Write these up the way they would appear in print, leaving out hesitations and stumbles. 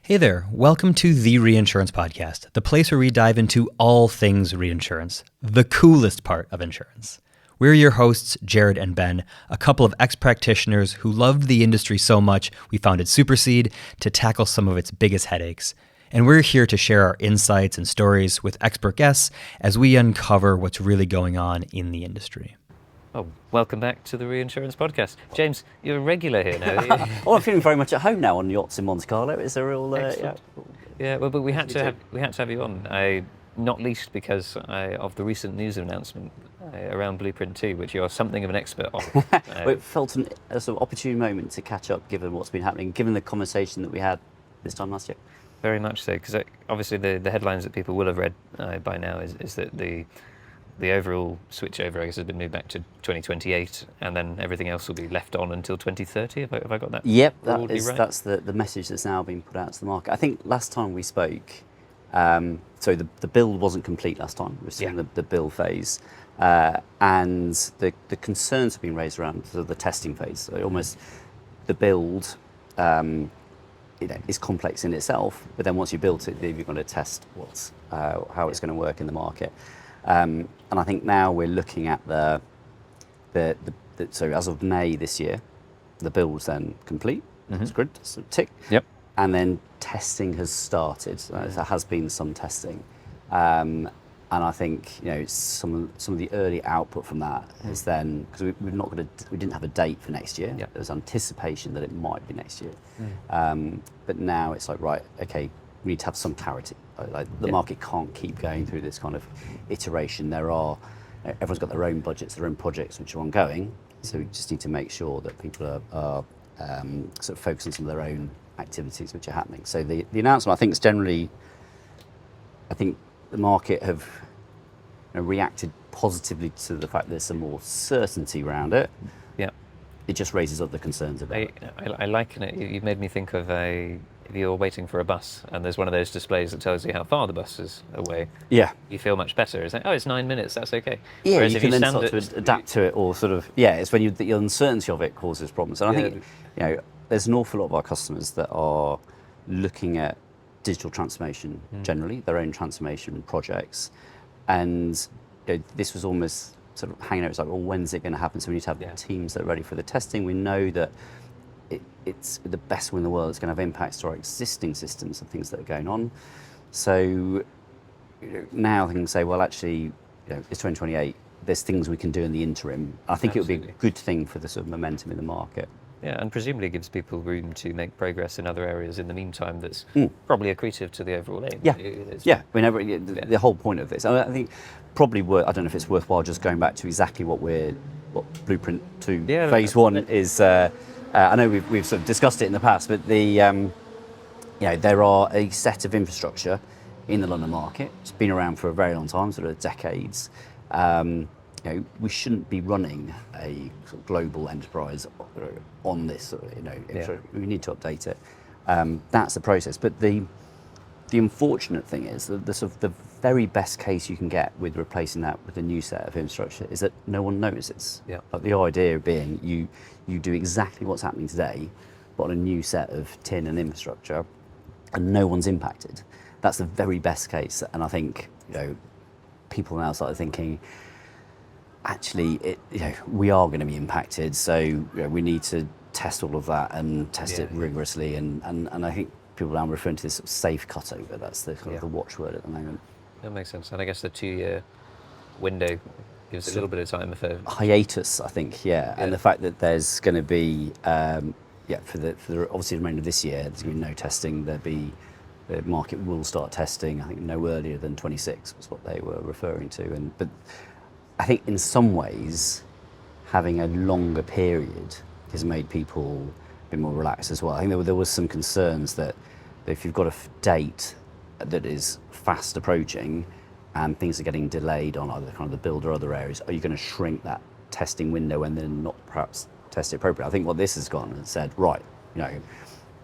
Hey there, welcome to the Reinsurance Podcast, the place where we dive into all things reinsurance, the coolest part of insurance. We're your hosts, Jared and Ben, a couple of ex-practitioners who loved the industry so much we founded Supercede to tackle some of its biggest headaches. And we're here to share our insights and stories with expert guests as we uncover what's really going on in the industry. Oh, welcome back to the Reinsurance Podcast. James, you're a regular here now. Well, I'm feeling very much at home now on yachts in Monte Carlo. It's a real Well, but we had to have you on, not least because of the recent news announcement around Blueprint 2, which you're something of an expert on. Well, it felt a sort of opportune moment to catch up, given what's been happening, given the conversation that we had this time last year. Very much so, because obviously the headlines that people will have read by now is that the overall switchover, I guess, has been moved back to 2028, and then everything else will be left on until 2030. Have I got that? Yep, right? That's the message that's now been put out to the market. I think last time we spoke, so the build wasn't complete last time. We're still in the build phase, and the concerns have been raised around sort of the testing phase. So almost the build is complex in itself, but then once you built it, you're going to test how it's going to work in the market. And I think now we're looking at so as of May this year, the build's then complete. It's good, so tick. Yep. And then testing has started. There has been some testing, and I think some of the early output from that is then, because we didn't have a date for next year. Yep. There was anticipation that it might be next year, but now it's like, right, okay, we need to have some clarity. The market can't keep going through this kind of iteration. Everyone's got their own budgets, their own projects which are ongoing. So we just need to make sure that people are sort of focused on some of their own activities which are happening. So the announcement, I think, is generally, I think the market have reacted positively to the fact there's some more certainty around it. Yeah. It just raises up the concerns about it. I liken it. You've made me think of if you're waiting for a bus and there's one of those displays that tells you how far the bus is away. Yeah. You feel much better. It's like, it's 9 minutes, that's okay. Yeah, whereas you can then start to adapt to it, or sort of, it's when the uncertainty of it causes problems. And I think, there's an awful lot of our customers that are looking at digital transformation generally, their own transformation projects. And this was almost sort of hanging out. It's like, well, when's it going to happen? So we need to have teams that are ready for the testing. We know that it's the best one in the world. It's going to have impacts to our existing systems and things that are going on. So now they can say, well, actually, it's 2028. There's things we can do in the interim. I think Absolutely. It would be a good thing for the sort of momentum in the market. Yeah, and presumably gives people room to make progress in other areas in the meantime. That's probably accretive to the overall aim. The whole point of this. I think probably I don't know if it's worthwhile just going back to exactly what Blueprint 2 Phase 1 is. I know we've sort of discussed it in the past, but there are a set of infrastructure in the London market. It's been around for a very long time, sort of decades. We shouldn't be running a sort of global enterprise on this. We need to update it. That's the process. But the unfortunate thing is that the very best case you can get with replacing that with a new set of infrastructure is that no one notices. Yeah. Like the idea being you do exactly what's happening today, but on a new set of tin and infrastructure, and no one's impacted. That's the very best case. And I think people now start thinking, actually, we are going to be impacted. So we need to test all of that and test it rigorously. And I think people are now referring to this sort of safe cutover. That's the kind of the watchword at the moment. That makes sense. And I guess the 2-year window gives a little bit of time for hiatus, I think. And the fact that there's going to be for the obviously the remainder of this year, there's going to be no testing. The market will start testing, I think, no earlier than 26 was what they were referring to. But I think in some ways, having a longer period has made people a bit more relaxed as well. I think there was some concerns that if you've got a date that is fast approaching and things are getting delayed on either kind of the build or other areas, are you going to shrink that testing window and then not perhaps test it appropriately? I think what this has gone and said, right,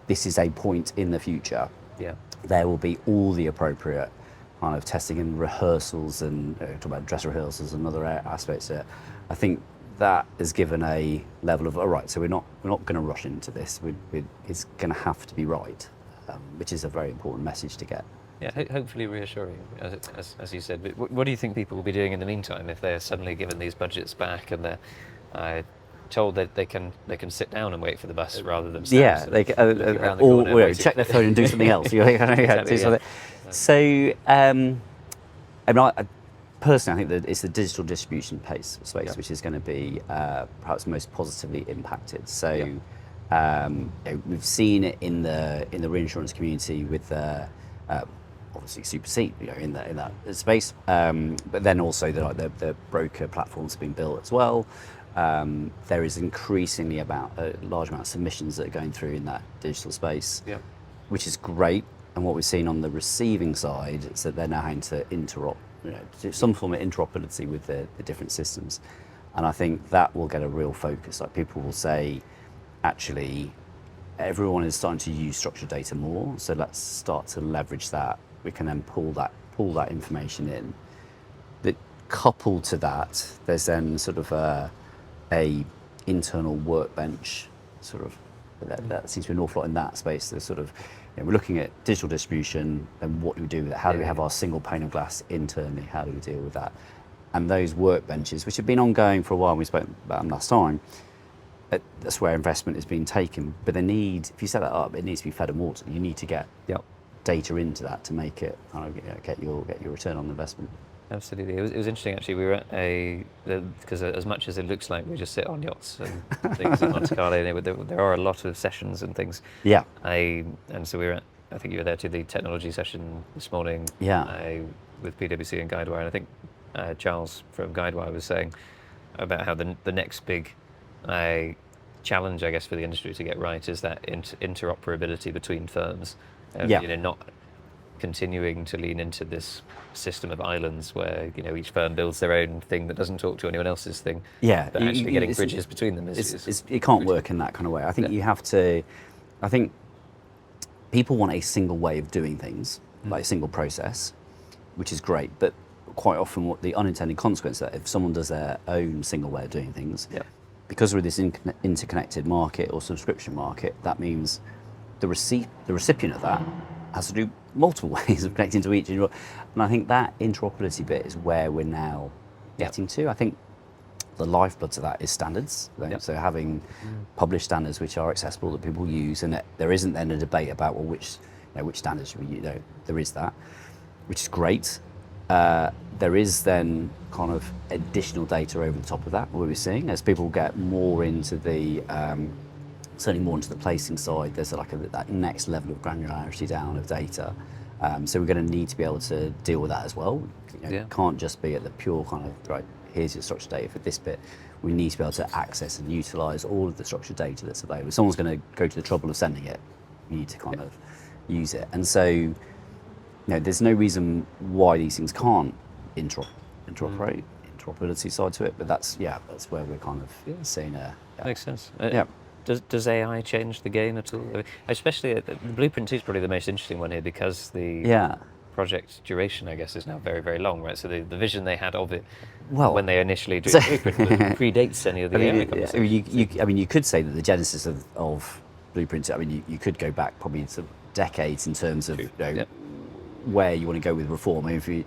this is a point in the future. Yeah. There will be all the appropriate kind of testing and rehearsals and talk about dress rehearsals and other aspects of it. I think that has given a level of, all right, so we're not going to rush into this. It's going to have to be right. which is a very important message to get. Yeah, hopefully reassuring, as you said. But what do you think people will be doing in the meantime if they're suddenly given these budgets back and they're told that they can sit down and wait for the bus rather than Yeah, they or check their phone and do something else. Do something. So, personally, I think that it's the digital distribution space, which is going to be perhaps most positively impacted. So, we've seen it in the reinsurance community with obviously Supercede, in that space, but then also the broker platforms have been built as well. There is increasingly a large amount of submissions that are going through in that digital space, which is great. And what we've seen on the receiving side is that they're now having to do some form of interoperability with the different systems. And I think that will get a real focus. Like, people will say, actually, everyone is starting to use structured data more, so let's start to leverage that. We can then pull that information in. But coupled to that, there's then sort of a internal workbench sort of that seems to be an awful lot in that space. There's sort of, we're looking at digital distribution and what do we do with it? How do we have our single pane of glass internally? How do we deal with that? And those workbenches, which have been ongoing for a while, we spoke about them last time, that's where investment is being taken. But they need, if you set that up, it needs to be fed and watered. You need to get data into that to make it get your return on investment. Absolutely. It was interesting, actually. We were at because as much as it looks like we just sit on yachts and things at Monte Carlo, there are a lot of sessions and things. Yeah. And so we were I think you were there to the technology session this morning. Yeah. With PwC and Guidewire. And I think Charles from Guidewire was saying about how the next big challenge, I guess, for the industry to get right is that interoperability between firms. Not continuing to lean into this system of islands where each firm builds their own thing that doesn't talk to anyone else's thing. Yeah, but actually getting bridges between them it can't work in that kind of way. I think you have to. I think people want a single way of doing things, like a single process, which is great. But quite often, what the unintended consequence that if someone does their own single way of doing things, because we're this interconnected market or subscription market, that means the recipient of that has to do multiple ways of connecting to each. And I think that interoperability bit is where we're now getting to. I think the lifeblood to that is standards. So having published standards which are accessible that people use, and that there isn't then a debate about which standards should we use. There is that, which is great. There is then kind of additional data over the top of that, what we're seeing as people get more into the certainly more into the placing side. There's that next level of granularity down of data. So we're going to need to be able to deal with that as well. Can't just be at the pure kind of, right, here's your structured data for this bit. We need to be able to access and utilise all of the structured data that's available. If someone's going to go to the trouble of sending it, you need to kind of use it. And so, there's no reason why these things can't interoperate, interoperability side to it. But that's where we're kind of seeing Makes sense. Does AI change the game at all? Especially the Blueprint 2 is probably the most interesting one here because the project duration, I guess, is now very, very long, right? So the vision they had of it when they initially drew Blueprint predates any of the AI conversations. You could say that the genesis of Blueprint, you could go back probably to decades in terms of where you want to go with reform. If you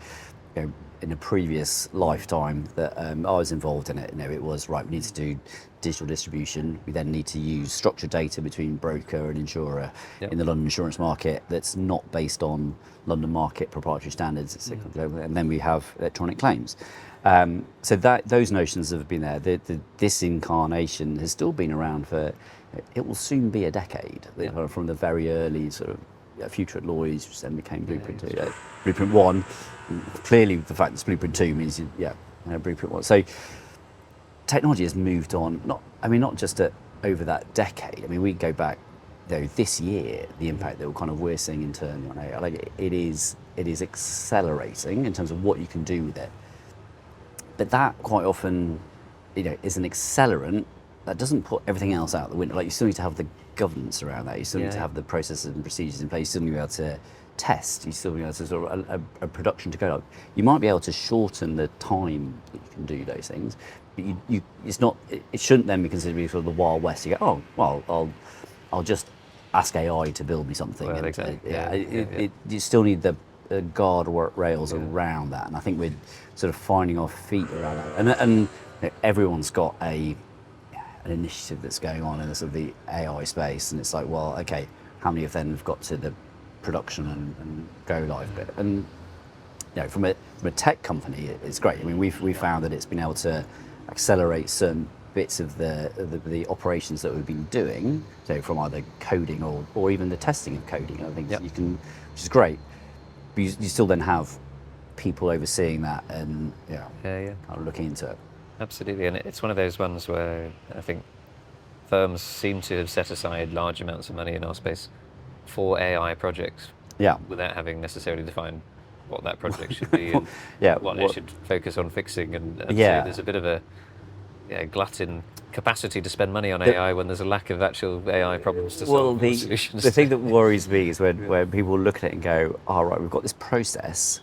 in a previous lifetime that I was involved in it, it was right. We need to do digital distribution. We then need to use structured data between broker and insurer in the London insurance market that's not based on London market proprietary standards. And then we have electronic claims. So those notions have been there. This incarnation has still been around for. It will soon be a decade from the very early sort of. Future at Lloyd's, which then became Blueprint 2. Blueprint 1, clearly the fact that it's Blueprint 2 means Blueprint 1. So technology has moved on, not just over that decade. We go back, this year, the impact that we're seeing internally on AI, it is accelerating in terms of what you can do with it. But that quite often, is an accelerant that doesn't put everything else out the window. You still need to have the governance around that. You still need to have the processes and procedures in place. You still need to be able to test. You still need to be able to sort of a production to go. You might be able to shorten the time that you can do those things, but it shouldn't then be considered sort of the Wild West. You go, I'll just ask AI to build me something. Well, And, exactly. you still need the guard rails around that, and I think we're sort of finding our feet around that. And you know, everyone's got an initiative that's going on in the sort of the AI space, and it's like, well, okay, how many of them have got to the production and go live bit? And you know, from a tech company, it's great. I mean, we've found that it's been able to accelerate certain bits of the operations that we've been doing, so from either coding or even the testing of coding. I think you can, which is great. But you still then have people overseeing that and kind of looking into it. Absolutely, and it's one of those ones where I think firms seem to have set aside large amounts of money in our space for AI projects, without having necessarily defined what that project should be and what it should focus on fixing. And so there's a bit of a glut in capacity to spend money on AI when there's a lack of actual AI problems to solve. Well, solutions. the thing that worries me is when people look at it and go, "Oh, right, we've got this process,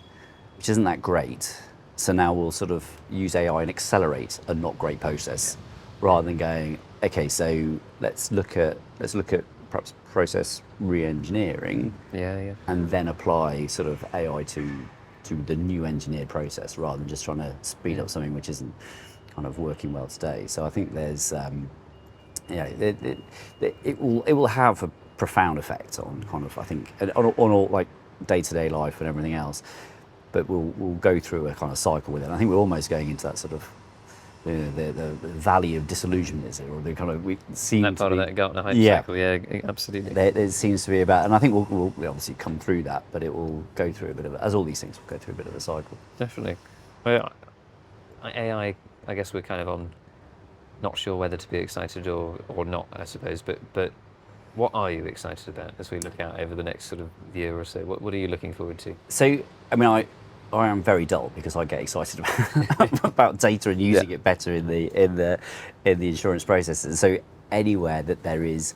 which isn't that great. So now we'll sort of use AI and accelerate a not great process, rather than going, okay, so let's look at perhaps process re-engineering, and then apply sort of AI to the new engineered process, rather than just trying to speed up something which isn't kind of working well today." So I think there's, it will have a profound effect on kind of, I think, on all like day-to-day life and everything else. But we'll go through a kind of cycle with it. I think we're almost going into that sort of the valley of disillusionment, is it, or the kind of that part of that Gartner hype cycle. Yeah, absolutely. There seems to be about, and I think we'll obviously come through that, but it will go through a bit of, as all these things will go through a bit of a cycle. Definitely. Well, AI, I guess we're kind of on, not sure whether to be excited or not, I suppose. But what are you excited about as we look out over the next sort of year or so? What are you looking forward to? So, I mean, I am very dull because I get excited about data and using it better in the insurance process. And so anywhere that there is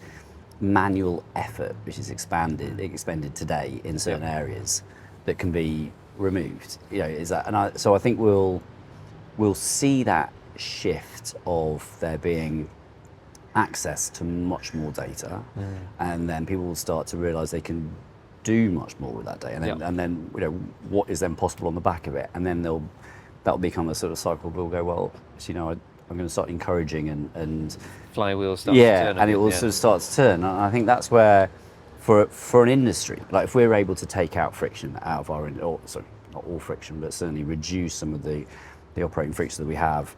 manual effort which is expended today in certain areas that can be removed, is that, and so I think we'll see that shift of there being access to much more data, and then people will start to realise they can do much more with that data, and then what is then possible on the back of it, and then that'll become a sort of cycle. We'll go, well, I'm going to start encouraging and flywheel starts to turn, and it will sort of start to turn. And I think that's where, for an industry, like if we're able to take out friction out of our, sorry, not all friction, but certainly reduce some of the operating friction that we have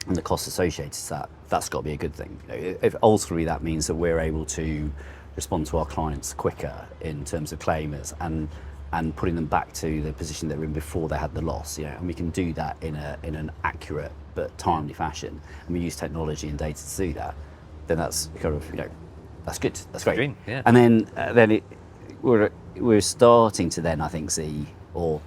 and the costs associated to that, that's got to be a good thing. If ultimately that means that we're able to respond to our clients quicker in terms of claimers and putting them back to the position they were in before they had the loss, and we can do that in an accurate but timely fashion, and we use technology and data to do that, then that's kind of that's good, that's great. Dream, yeah. And then we're starting to then, I think, see, or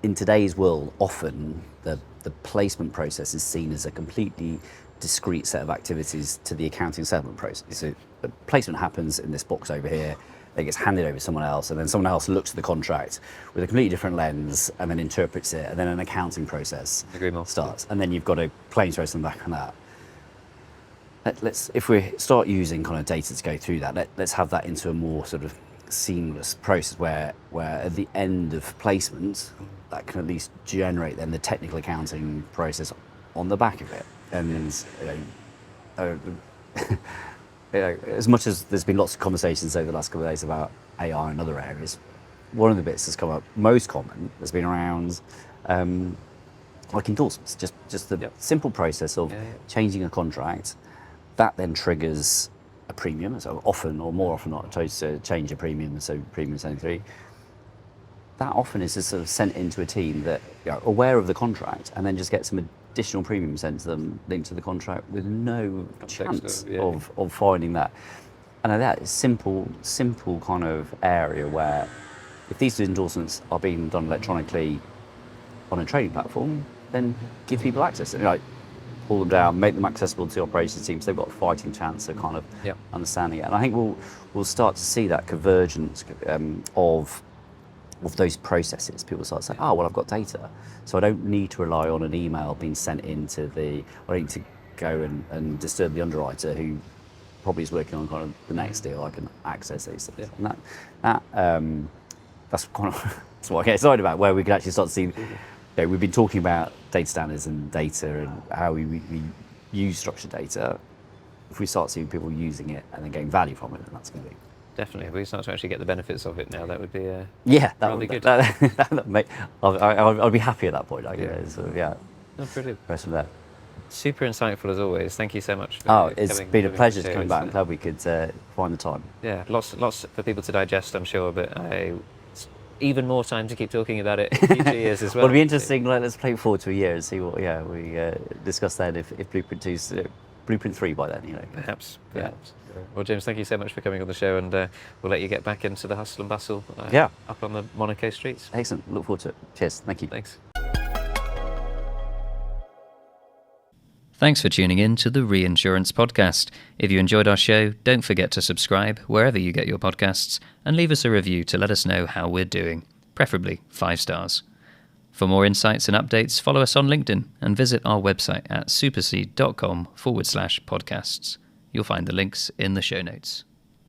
in today's world, often the placement process is seen as a completely discrete set of activities to the accounting settlement process. So the placement happens in this box over here, it gets handed over to someone else, and then someone else looks at the contract with a completely different lens and then interprets it, and then an accounting process starts, and then you've got a claims process on the back on that. If we start using kind of data to go through that, let's have that into a more sort of seamless process where at the end of placement, that can at least generate then the technical accounting process on the back of it. And as much as there's been lots of conversations over the last couple of days about AI and other areas, one of the bits that's come up most common has been around like endorsements, just the simple process of changing a contract. That then triggers a premium, so often or more often not to change a premium, so premium 73. That often is just sort of sent into a team that are aware of the contract, and then just get some additional premium sent to them linked to the contract with no chance of finding that. And that is simple kind of area where if these endorsements are being done electronically on a trading platform, then give people access. Pull them down, make them accessible to the operations teams. They've got a fighting chance of kind of understanding it. And I think we'll start to see that convergence of those processes. People start saying, oh, well, I've got data, so I don't need to rely on an email being sent into I don't need to go and disturb the underwriter who probably is working on kind of the next deal, I can access these things. Yeah. And that's kind of that's what I get excited about, where we can actually start to see. We've been talking about data standards and data and how we use structured data. If we start seeing people using it and then getting value from it, then that's going to be Definitely. If we start to actually get the benefits of it now, that would be that would be good. I'll be happy at that point. Oh, brilliant. Rest of that. Super insightful as always. Thank you so much. For It's coming been a pleasure to to come back. I'm glad we could find the time. Yeah, lots for people to digest, I'm sure, but even more time to keep talking about it in future years as well. Well, it'll be interesting. Let's play it forward to a year and see what we discuss then. If Blueprint 2's Blueprint 3 by then, Perhaps. Well, James, thank you so much for coming on the show, and we'll let you get back into the hustle and bustle up on the Monaco streets. Excellent. Look forward to it. Cheers. Thank you. Thanks. Thanks for tuning in to the Reinsurance podcast. If you enjoyed our show, don't forget to subscribe wherever you get your podcasts and leave us a review to let us know how we're doing, preferably 5 stars. For more insights and updates, follow us on LinkedIn and visit our website at supercede.com/podcasts. You'll find the links in the show notes.